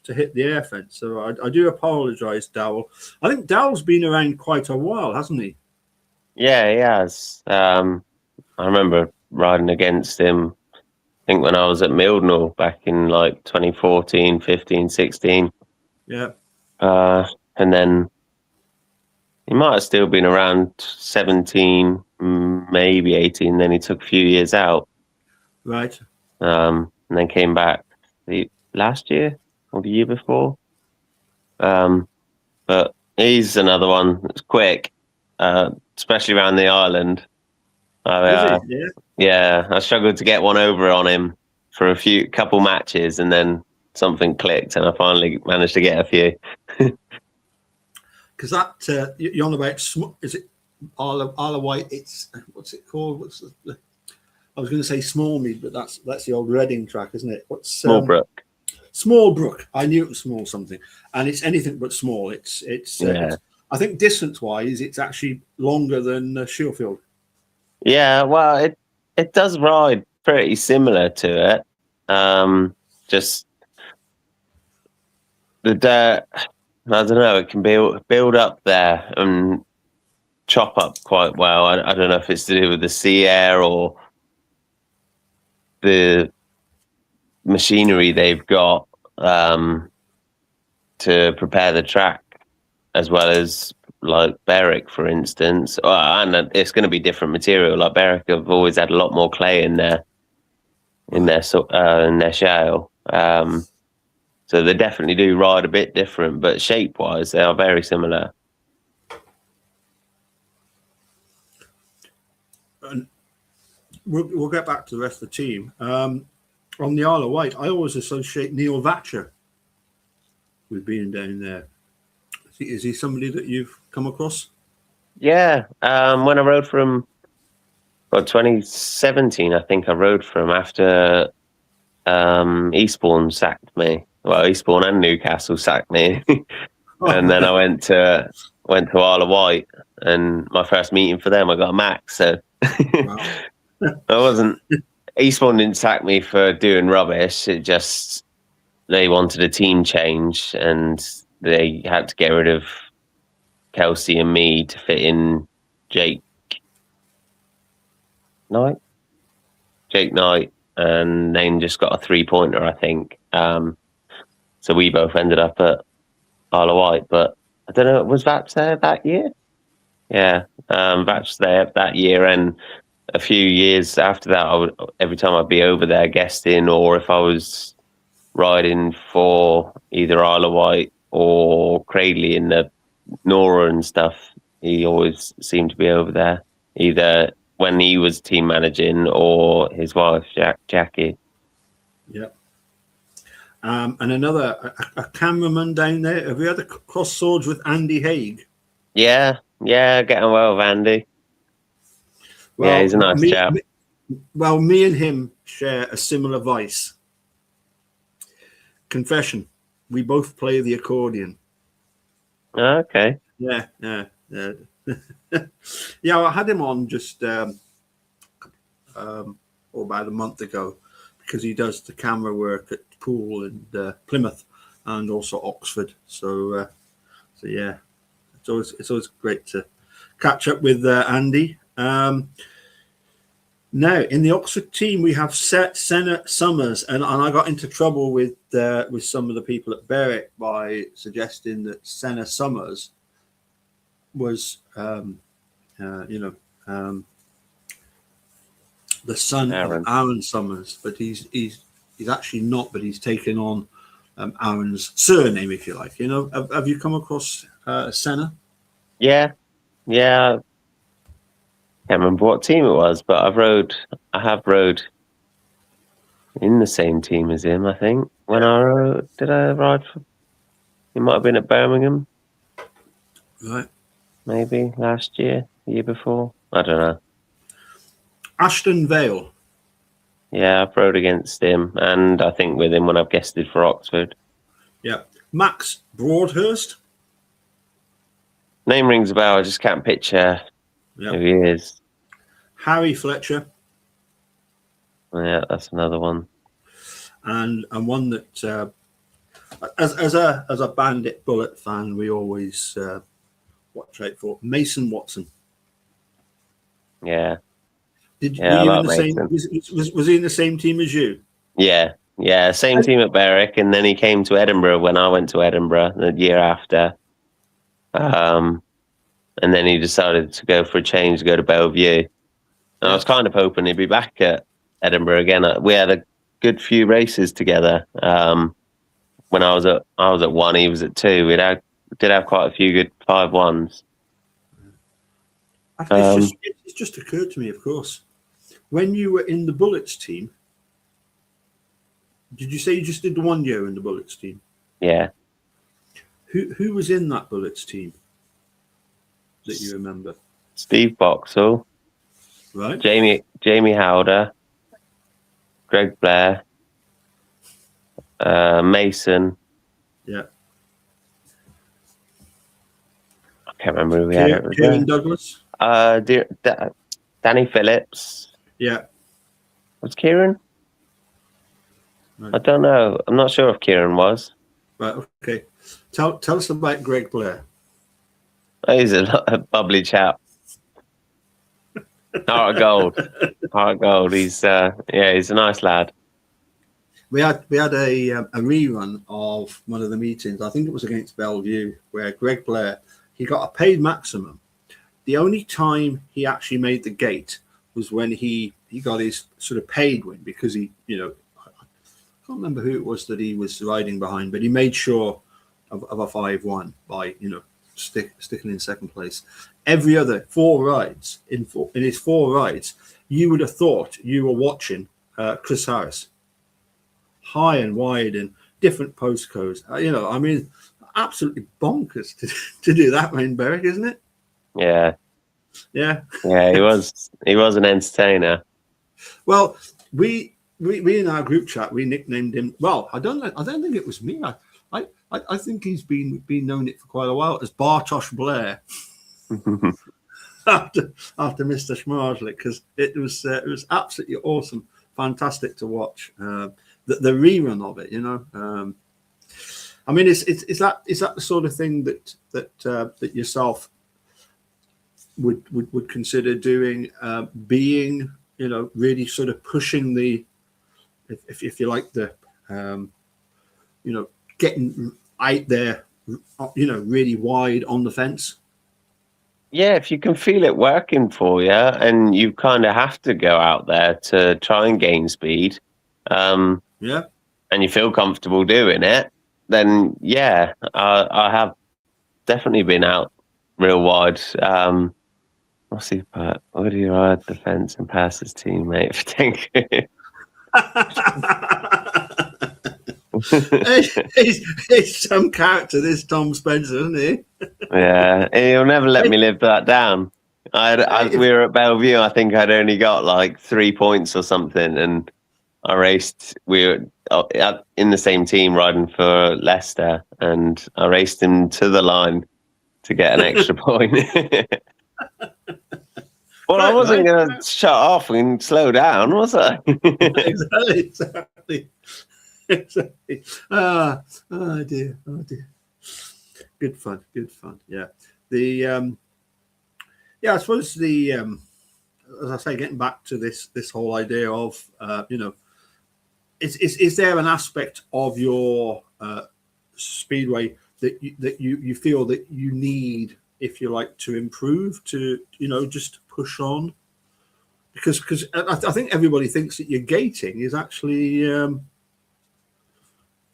hit the air fence. So I do apologise, Dowell. I think Dowell's been around quite a while, hasn't he? Yeah, he has. I remember riding against him, I think when I was at Mildnall back in like 2014, 15, 16. Yeah. And then he might have still been around 17, maybe 18. Then he took a few years out. Right. And then came back last year or the year before. But he's another one that's quick, especially around the island. Yeah. Yeah, I struggled to get one over on him for couple matches, and then something clicked, and I finally managed to get a few. Because that you're on about, is it Isle of Wight? It's what's it called? I was going to say Smallmead, but that's the old Reading track, isn't it? What's Smallbrook? Smallbrook. I knew it was small something, and it's anything but small. It's I think distance wise, it's actually longer than Shielfield. Yeah, well, it does ride pretty similar to it. Just the dirt, I don't know, it can build up there and chop up quite well. I don't know if it's to do with the sea air or the machinery they've got to prepare the track, as well as like Berwick, for instance. And it's going to be different material. Like Berwick have always had a lot more clay in their shale. So they definitely do ride a bit different, but shape-wise, they are very similar. And we'll get back to the rest of the team. On the Isle of Wight, I always associate Neil Vatcher with being down there. Is he somebody that you've come across? Yeah, when I rode for him, 2017, I think I rode for him after Eastbourne sacked me. Well, Eastbourne and Newcastle sacked me, and then I went to Isle of Wight, and my first meeting for them, I got a max. So I wasn't. Eastbourne didn't sack me for doing rubbish. It just they wanted a team change, and they had to get rid of Kelsey and me to fit in Jake Knight, and then just got a 3-pointer, I think. So we both ended up at Isle of Wight, but I don't know, was Vaps there that year? Yeah, Vaps there that year, and a few years after that, every time I'd be over there guesting, or if I was riding for either Isle of Wight or Cradley in the Nora and stuff, he always seemed to be over there, either when he was team managing or his wife, Jackie. Yeah. And another a cameraman down there. Have you had a cross swords with Andy Haig? Yeah, getting well with Andy. Well, yeah, he's a nice chap. Me and him share a similar vice. Confession: we both play the accordion. Okay. Yeah. Yeah, I had him on just about a month ago, because he does the camera work at Poole and Plymouth and also Oxford. So yeah, it's always great to catch up with Andy. Now in the Oxford team we have Senna Summers, and I got into trouble with some of the people at Berwick by suggesting that Senna Summers was the son of Aaron Summers, but he's he's actually not, but he's taken on Aaron's surname, if you like. You know, have you come across Senna? Yeah. Can't remember what team it was, but I have rode in the same team as him, I think. When did I ride for? He might have been at Birmingham, Right. maybe last year, the year before. I don't know. Ashton Vale. Yeah, I've rode against him, and I think with him when I've guested for Oxford. Yeah. Max Broadhurst. Name rings a bell. I just can't picture Yeah. who he is. Harry Fletcher. Yeah, that's another one. And one that, as a Bandit Bullet fan, we always watch out for Mason Watson. Yeah. Were Yeah, you I in the like same? Mason. Was he in the same team as you? Yeah. Same team at Berwick, and then he came to Edinburgh when I went to Edinburgh the year after. And then he decided to go for a change, to go to Bellevue. And I was kind of hoping he'd be back at Edinburgh again. We had a good few races together. When I was at one, he was at two. We did have quite a few good 5-1s. It's just occurred to me, of course, when you were in the Bullets team. Did you say you just did the 1 year in the Bullets team? Yeah. Who was in that Bullets team that you remember? Steve Boxall, Right. Jamie Howder, Greg Blair, Mason. Yeah. I can't remember who we had. Kieran Douglas. Danny Phillips. Yeah. Was Kieran? Right. I don't know. I'm not sure if Kieran was. Right. Okay. Tell us about Greg Blair. He's a bubbly chap. Heart of gold. He's a nice lad. We had a rerun of one of the meetings. I think it was against Bellevue, where Greg Blair, he got a paid maximum. The only time he actually made the gate was when he got his sort of paid win, because he, I can't remember who it was that he was riding behind, but he made sure of a 5-1 by, sticking in second place. Every other 4 rides, in his 4 rides, you would have thought you were watching Chris Harris. High and wide and different postcodes. Absolutely bonkers to do that in Berwick, isn't it? Yeah. Yeah. Yeah, he was an entertainer. Well, we in our group chat, we nicknamed him. Well, I don't think it was me. I think he's been known it for quite a while as Bartosz Blair after Mr. Schmarzlik, because it was absolutely awesome, fantastic to watch. The rerun of it, is that the sort of thing that yourself would consider doing, being, really sort of pushing the, if you like, the, getting out there, really wide on the fence? Yeah, if you can feel it working for you, and you kind of have to go out there to try and gain speed, yeah, and you feel comfortable doing it, then yeah, I have definitely been out real wide. What's he put? Where do you ride the fence and pass his teammate for 10 He's some character, this Tom Spencer, isn't he? Yeah, he'll never let me live that down. We were at Bellevue. I think I'd only got like 3 points or something, and I raced. We were in the same team riding for Leicester, and I raced him to the line to get an extra point. Well, I wasn't going to shut off and slow down, was I? Exactly. Oh dear. Good fun. Yeah. I suppose as I say, getting back to this whole idea of, is there an aspect of your speedway that you feel that you need, if you like, to improve, to just push on? Because I think everybody thinks that your gating is actually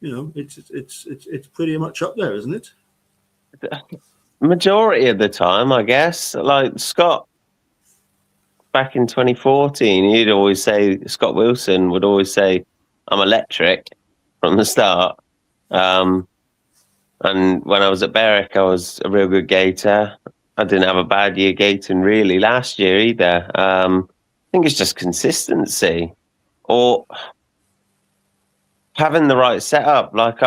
it's pretty much up there, isn't it? Majority of the time, I guess. Like Scott back in 2014, he'd always say, Scott Wilson would always say, I'm electric from the start. And when I was at Berwick, I was a real good gator. I didn't have a bad year gating really last year either. I think it's just consistency or having the right setup. Like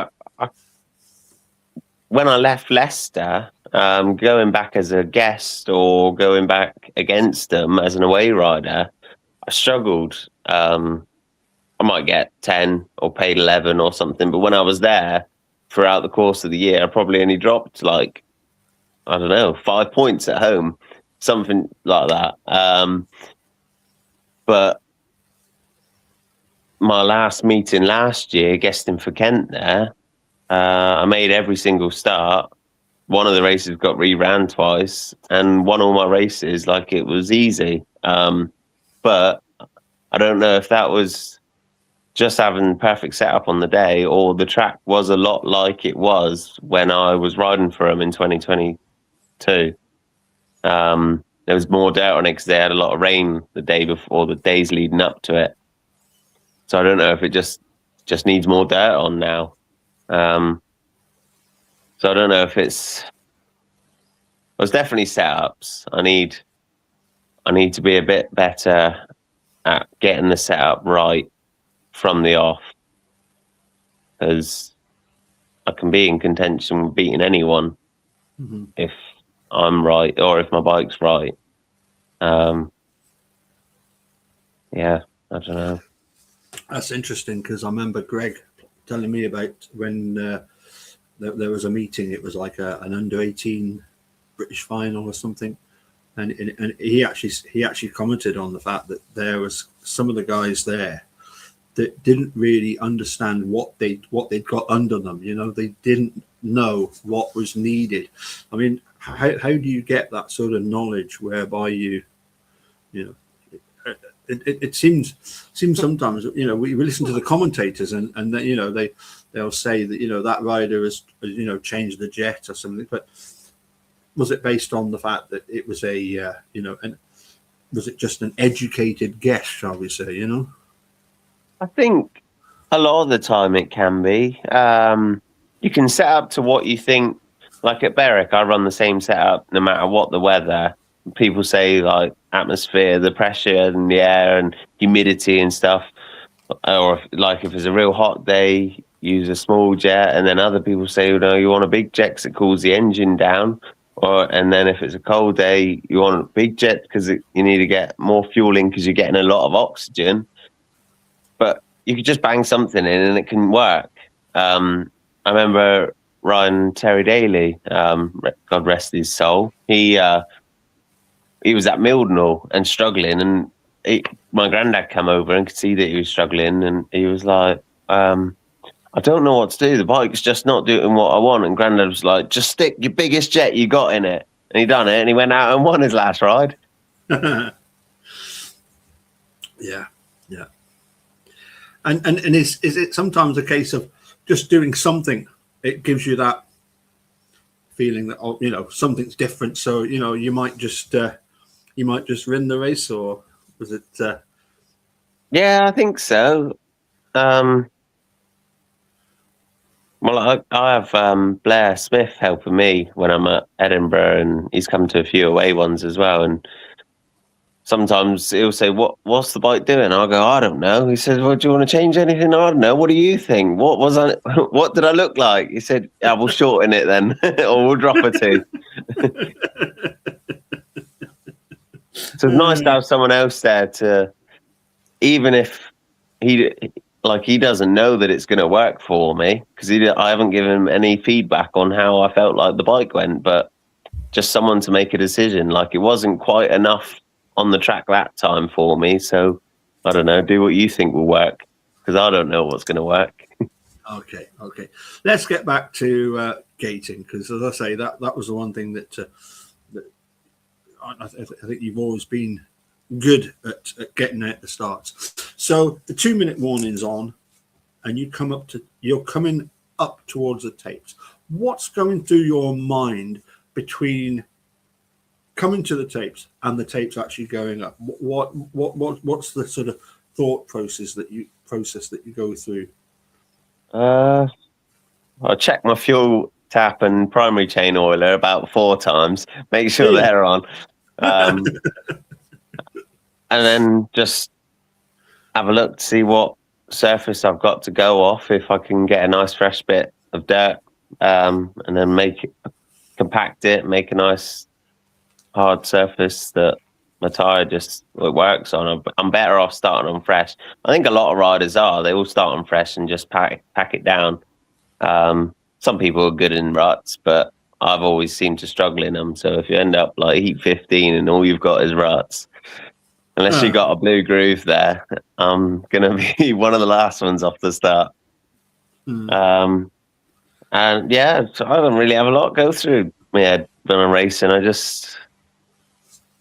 when I left Leicester, going back as a guest or going back against them as an away rider, I struggled. I might get 10 or paid 11 or something. But when I was there throughout the course of the year, I probably only dropped like, I don't know, 5 points at home, something like that. But my last meeting last year, guesting for Kent there, I made every single start. One of the races got re-ran twice and won all my races like it was easy. But I don't know if that was just having perfect setup on the day or the track was a lot like it was when I was riding for them in 2022. There was more dirt on it because they had a lot of rain the day before, the days leading up to it. So I don't know if it just needs more dirt on now. So I don't know if it's definitely setups. I need to be a bit better at getting the setup right from the off, because I can be in contention with beating anyone if I'm right or if my bike's right. Yeah, I don't know. That's interesting because I remember Greg telling me about when there was a meeting. It was like an under-18 British final or something, and he actually commented on the fact that there was some of the guys there that didn't really understand what they'd got under them. They didn't know what was needed. I mean, how do you get that sort of knowledge whereby it seems sometimes we listen to the commentators and they'll say that that rider has changed the jet or something, but was it based on the fact that it was and was it just an educated guess, shall we say? I think a lot of the time it can be. You can set up to what you think. Like at Berwick, I run the same setup no matter what the weather. People say like atmosphere, the pressure in the air and humidity and stuff. Or if it's a real hot day, use a small jet. And then other people say, you want a big jet because it cools the engine down. And then if it's a cold day, you want a big jet because you need to get more fuel in because you're getting a lot of oxygen. But you could just bang something in and it can work. I remember riding Terry Daly, God rest his soul. He was at Mildenhall and struggling, and my granddad came over and could see that he was struggling, and he was like, I don't know what to do. The bike's just not doing what I want. And granddad was like, just stick your biggest jet you got in it. And he done it, and he went out and won his last ride. Yeah. And is it sometimes a case of just doing something? It gives you that feeling that something's different. So you might just win the race, or was it? Yeah, I think so. Well, I have Blair Smith helping me when I'm at Edinburgh, and he's come to a few away ones as well. And sometimes he'll say, "What's the bike doing?" I'll go, "I don't know." He says, "Well, do you want to change anything?" I don't know. What do you think? What did I look like? He said, "Yeah, we'll shorten it then, or we'll drop a 2." So it's nice to have someone else there to, even if he doesn't know that it's going to work for me, because I haven't given him any feedback on how I felt like the bike went, but just someone to make a decision. Like it wasn't quite enough on the track that time for me, so I don't know, do what you think will work, because I don't know what's going to work. Okay. Let's get back to gating, because as I say, that was the one thing that I think you've always been good at getting at the starts. So the 2-minute warning's on. and you're coming up towards the tapes. What's going through your mind between coming to the tapes and the tapes actually going up? What's the sort of thought process that you go through? I check my fuel tap and primary chain oiler about 4 times, make sure they're on, and then just have a look to see what surface I've got to go off, if I can get a nice fresh bit of dirt, and then compact it, make a nice hard surface that my tyre just works on. I'm better off starting on fresh. I think a lot of riders they all start on fresh and just pack it down. Some people are good in ruts, but I've always seemed to struggle in them. So if you end up like heat 15 and all you've got is ruts, unless you got a blue groove there, I'm gonna be one of the last ones off the start. And yeah, so I don't really have a lot go through my head when I'm racing. I just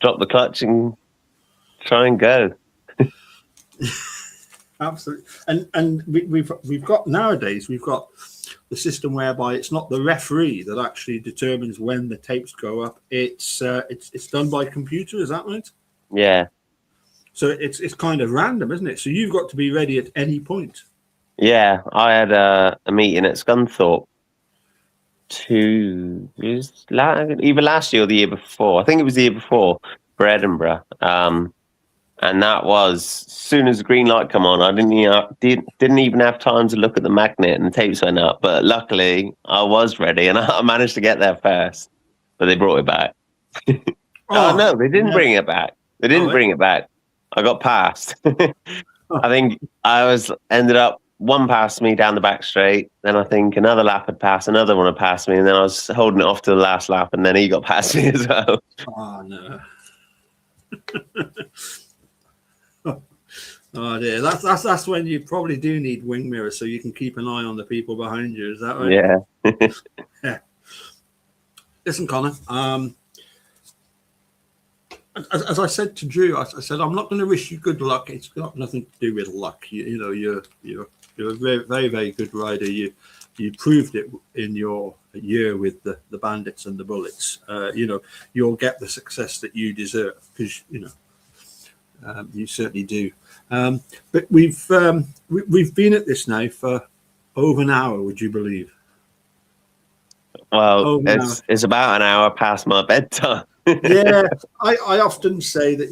drop the clutch and try and go. Absolutely. And we've got nowadays the system whereby it's not the referee that actually determines when the tapes go up. It's done by computer. Is that right? Yeah. So it's kind of random, isn't it? So you've got to be ready at any point. Yeah, I had a meeting at Scunthorpe either last year or the year before. I think it was the year before for Edinburgh. And that was, as soon as the green light come on, I didn't even have time to look at the magnet and the tapes went up. But luckily, I was ready and I managed to get there first. But they brought it back. No, they didn't bring it back. They didn't bring it back. I got passed. I think ended up one passed me down the back straight. Then I think another lap had passed, another one had passed me, and then I was holding it off to the last lap, and then he got past me as well. Oh no. Oh dear, that's when you probably do need wing mirrors so you can keep an eye on the people behind you. Is that right? Yeah. Yeah. Listen, Connor. As I said to Drew, I said I'm not going to wish you good luck. It's got nothing to do with luck. You know, you're a very, very, very good rider. You proved it in your year with the Bandits and the Bullets. You know, you'll get the success that you deserve because you certainly do. But we've been at this now for over an hour. Would you believe? Well, it's about an hour past my bedtime. Yeah, I often say that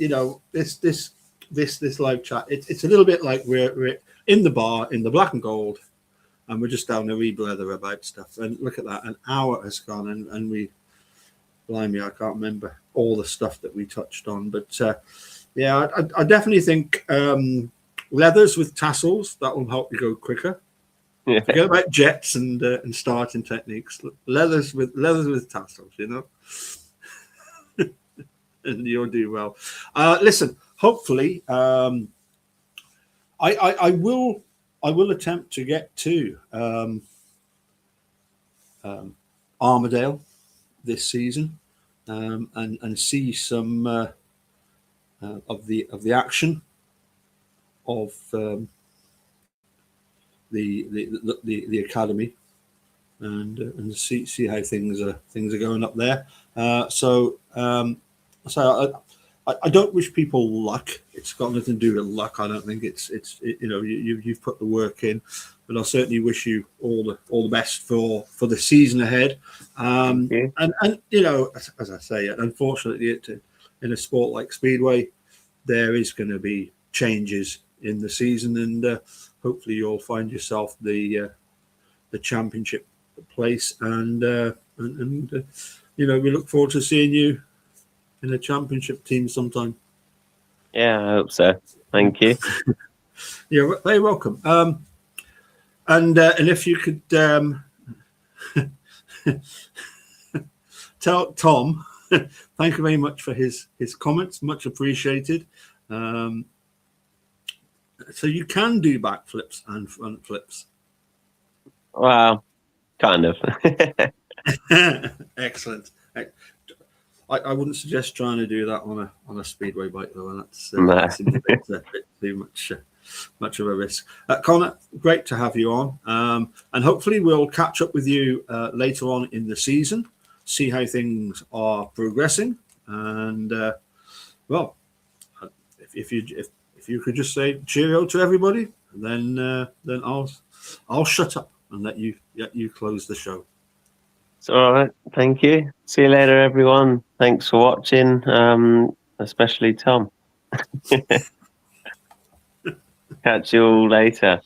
this live chat. It's a little bit like we're in the bar in the Black and Gold, and we're just having a wee blather about stuff. And look at that, an hour has gone, and blimey, I can't remember all the stuff that we touched on. But yeah, I definitely think leathers with tassels, that will help you go quicker. Yeah. Forget about jets and starting techniques. Leathers with tassels, and you'll do well. Listen, hopefully, I will attempt to get to Armadale this season and see some of the action of the academy and see how things are going up there. So I don't wish people luck. It's got nothing to do with luck. I don't think you've put the work in, but I certainly wish you all the best for the season ahead. And as I say, unfortunately, in a sport like Speedway, there is going to be changes in the season, and hopefully you'll find yourself the championship place, and we look forward to seeing you in a championship team sometime. Yeah, I hope so. Thank you. You're very welcome. And if you could tell Tom, thank you very much for his comments, much appreciated. So you can do backflips and front flips. Well, kind of. Excellent. I wouldn't suggest trying to do that on a speedway bike though. That's a bit too much. risk. Connor, great to have you on, and hopefully we'll catch up with you later on in the season, see how things are progressing, and well, if you could just say cheerio to everybody, then I'll shut up and let you close the show. It's all right. Thank you. See you later, everyone. Thanks for watching, especially Tom. Catch you all later.